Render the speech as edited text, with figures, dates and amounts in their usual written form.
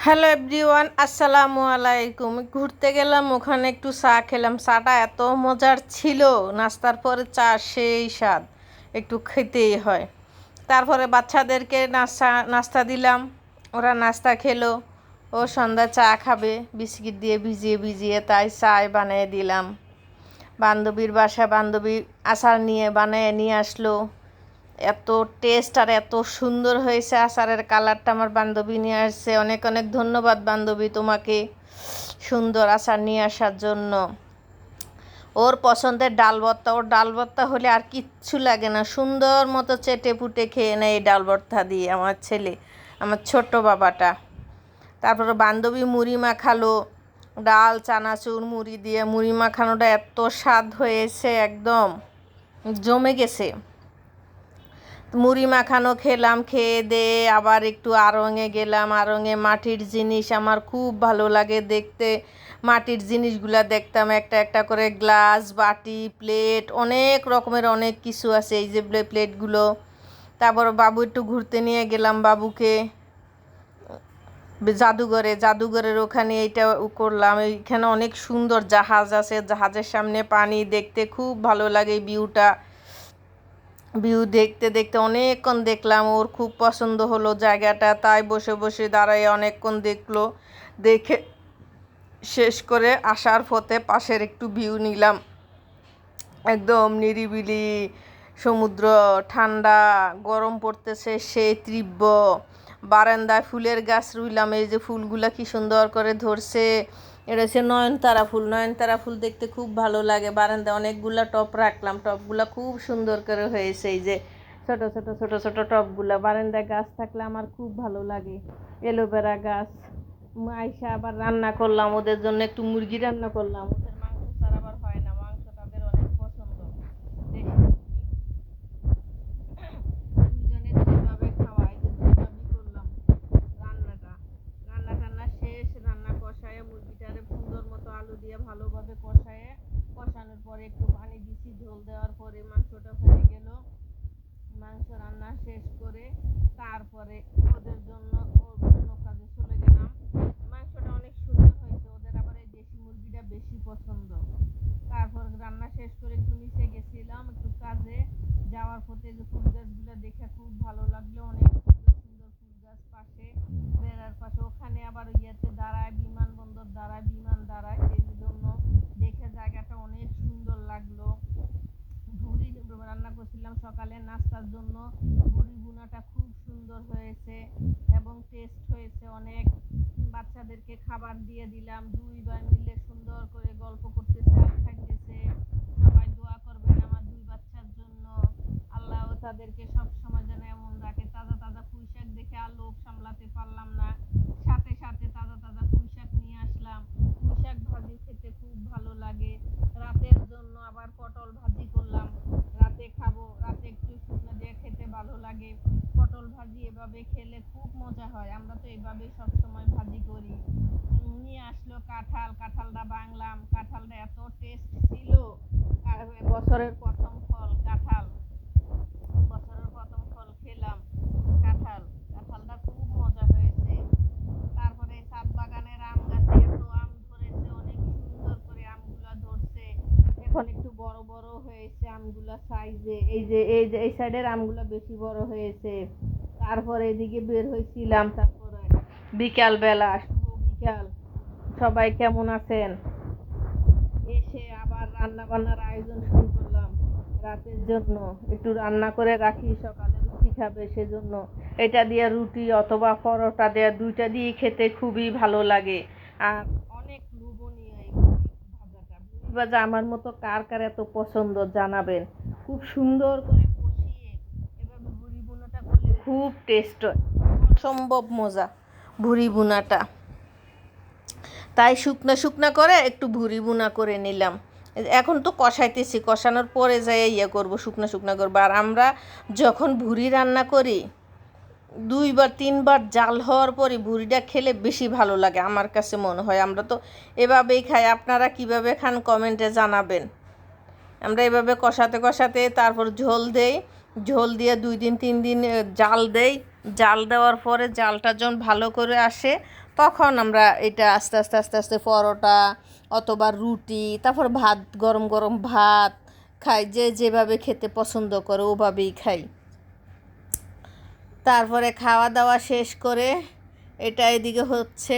Hello everyone, আসসালামু আলাইকুম। ঘুরতে গেলাম, ওখানে একটু চা খেলাম। চাটা এত মজার ছিল, নাস্তার পরে চা সেই স্বাদ, একটু খেতেই হয়। তারপরে বাচ্চাদেরকে নাস্তা দিলাম, ওরা নাস্তা খেলো। ও সন্ধ্যা চা খাবে বিস্কিট দিয়ে ভিজিয়ে ভিজিয়ে, তাই চায় বানিয়ে দিলাম। বান্ধবীর বাসায় বান্ধবী আচার বানিয়ে নিয়ে আসলো। এত টেস্ট আর এত সুন্দর হয়েছে আচারের কালারটা। আমার বান্ধবী নিয়ে আসছে, অনেক অনেক ধন্যবাদ বান্ধবী তোমাকে সুন্দর আচার নিয়ে আসার জন্য। ওর পছন্দের ডাল ভর্তা, ওর ডাল ভর্তা হলে আর কিচ্ছু লাগে না, সুন্দর মতো চেটে পুটে খেয়ে নেয় এই ডাল ভর্তা দিয়ে আমার ছেলে, আমার ছোট্ট বাবাটা। তারপরে বান্ধবী মুড়ি মাখালো, ডাল চানাচুর মুড়ি দিয়ে মুড়ি মাখানোটা এত স্বাদ হয়েছে, একদম জমে গেছে। মুড়ি মাখানো খেলাম, খেয়ে দিয়ে আবার একটু আড়ংয়ে গেলাম। আড়ংয়ে মাটির জিনিস আমার খুব ভালো লাগে দেখতে। মাটির জিনিসগুলা দেখতাম, একটা একটা করে গ্লাস, বাটি, প্লেট, অনেক রকমের অনেক কিছু আছে, এই যে প্লেটগুলো। তারপর বাবু একটু ঘুরতে নিয়ে গেলাম বাবুকে জাদুঘরের ওখানে। এইটা করলাম। এইখানে অনেক সুন্দর জাহাজ আছে, জাহাজের সামনে পানি, দেখতে খুব ভালো লাগে ভিউ দেখতে দেখতে অনেকক্ষণ দেখলাম। ওর খুব পছন্দ হলো জায়গাটা, তাই বসে বসে দাঁড়ায় অনেকক্ষণ দেখলো। দেখে শেষ করে আসার পথে পাশের একটু ভিউ নিলাম, একদম নিরিবিলি সমুদ্র, ঠান্ডা, গরম পড়তেছে সেই তীব্র। বারান্দায় ফুলের গাছ রুইলাম, এই যে ফুলগুলা কি সুন্দর করে ধরছে। এটা হচ্ছে নয়নতারা ফুল। নয়নতারা ফুল দেখতে খুব ভালো লাগে। বারান্দায় অনেকগুলা টব রাখলাম, টবগুলা খুব সুন্দর করে হয়েছে। এই যে ছোট ছোট ছোট ছোট টবগুলা, বারান্দায় গাছ থাকলে আমার খুব ভালো লাগে। এলোভেরা গাছ। আইসা আবার রান্না করলাম, ওদের জন্য একটু মুরগি রান্না করলাম। ওদের মাংস ছাড়া আবার হয় না, মাংস তাদের অনেক পছন্দ। দুইজনে দুইভাবে খাওয়াই, যে দুইভাবেই করলাম রান্নাটা। রান্না টান্না শেষ, রান্না কষায়ে মুরগিটারে সুন্দর মতো আলু দিয়ে ভালোভাবে কষানোর পরে একটু পানি দিছি, ঝোল দেওয়ার পরে মাংসটা হয়ে গেল। মাংস রান্না শেষ করে তারপরে ওদের জন্য অন্য কাজে চলে গেলাম। মাংসটা অনেক সুন্দর হয়েছে, ওদের আবার এই দেশি মুরগিটা বেশি পছন্দ। তারপর রান্না শেষ করে একটু নিচে গেছিলাম একটু কাজে। যাওয়ার পথে যে ফুল গাছগুলো দেখে খুব ভালো লাগলো, অনেক সুন্দর সুন্দর ফুল গাছ পাশে, বেড়ার পাশে। ওখানে আবার ইয়েতে দাঁড়ায়, বিমানবন্দর দাঁড়ায়, বিমান দাঁড়ায়, সেই জন্য দেখে জায়গাটা অনেক সুন্দর লাগলো। ভুড়ি রান্না করছিলাম সকালে নাস্তার জন্য। ভুড়ি ভুনাটা খুব সুন্দর হয়েছে এবং টেস্ট হয়েছে অনেক। বাচ্চাদেরকে খাবার দিয়ে দিলাম, দুই ভাই মিলে সুন্দর করে গল্প করতেছে আর খাইতেছে। সবাই দোয়া করবেন আমার দুই বাচ্চার জন্য, আল্লাহ তাদেরকে সব সময় যেন এমন রাখে। তাজা তাজা পুঁই শাক দেখে আর লোভ সামলাতে পারলাম না, সাথে সাথে তাজা তাজা পুঁই শাক নিয়ে আসলাম। পুঁই শাক ভাজি খেতে খুব ভালো লাগে। রাতের জন্য আবার পটল ভাজি করলাম, রাতে খাবো। রাতে একটু শুকনো দিয়ে খেতে ভালো লাগে পটল ভাজি। এভাবে খেলে খুব মজা হয়, আমরা তো এভাবে সবসময় ভাজি করি। নিয়ে আসলো কাঁঠালটা ভাঙলাম, কাঁঠালটা এত টেস্ট ছিল। বছরের প্রথম ফল কাঁঠাল, বছরের প্রথম ফল খেলাম কাঁঠালটা খুব মজা হয়েছে। তারপরে ছাদ বাগানের আম গাছে এত আম ধরেছে, অনেক সুন্দর করে আমগুলা ধরছে। এখন একটু বড় বড় হয়েছে আমগুলা সাইজে। এই সাইডের আমগুলা বেশি বড় হয়েছে। তারপরে এদিকে বের হয়েছিলাম, তারপরে বিকাল বেলা, শুভ বিকাল। সবাই কেমন আছেন? এসে আবার রান্না বান্নার আয়োজন শুরু করলাম রাতের জন্য। একটু রান্না করে রাখি, সকালে রুটি খাবে সেজন্য। এটা দিয়ে রুটি অথবা পরোটা দেয়া, দুইটা দিয়ে খেতে খুবই ভালো লাগে। আর অনেক লোভনীয় এই ভাজাটা। ভুড়ি ভাজা আমার মতো কার কার এত পছন্দ জানাবেন। খুব সুন্দর করে কষিয়ে এভাবে ভুড়ি ভুনাটা করলে খুব টেস্ট হয়, অসম্ভব মজা ভুড়ি ভুনাটা। তাই শুকনো শুকনো করে একটু ভুড়ি ভুনা করে নিলাম। এখন তো কষাইতেছি, কষানোর পরে যাই করবো, শুকনো শুকনো করবো। আর আমরা যখন ভুড়ি রান্না করি 2-3 বার জাল হওয়ার পরে ভুড়িটা খেলে বেশি ভালো লাগে আমার কাছে মনে হয়। আমরা তো এভাবেই খাই, আপনারা কিভাবে খান কমেন্টে জানাবেন। আমরা এভাবে কষাতে কষাতে তারপর ঝোল দেই, ঝোল দিয়ে 2 দিন 3 দিন জাল দেই, জাল দেওয়ার পরে জালটা যখন ভালো করে আসে তখন আমরা এটা আস্তে আস্তে আস্তে আস্তে পরোটা অথবা রুটি, তারপর ভাত, গরম গরম ভাত খাই, যে যেভাবে খেতে পছন্দ করে ওভাবেই খাই। তারপরে খাওয়া দাওয়া শেষ করে এটা এদিকে হচ্ছে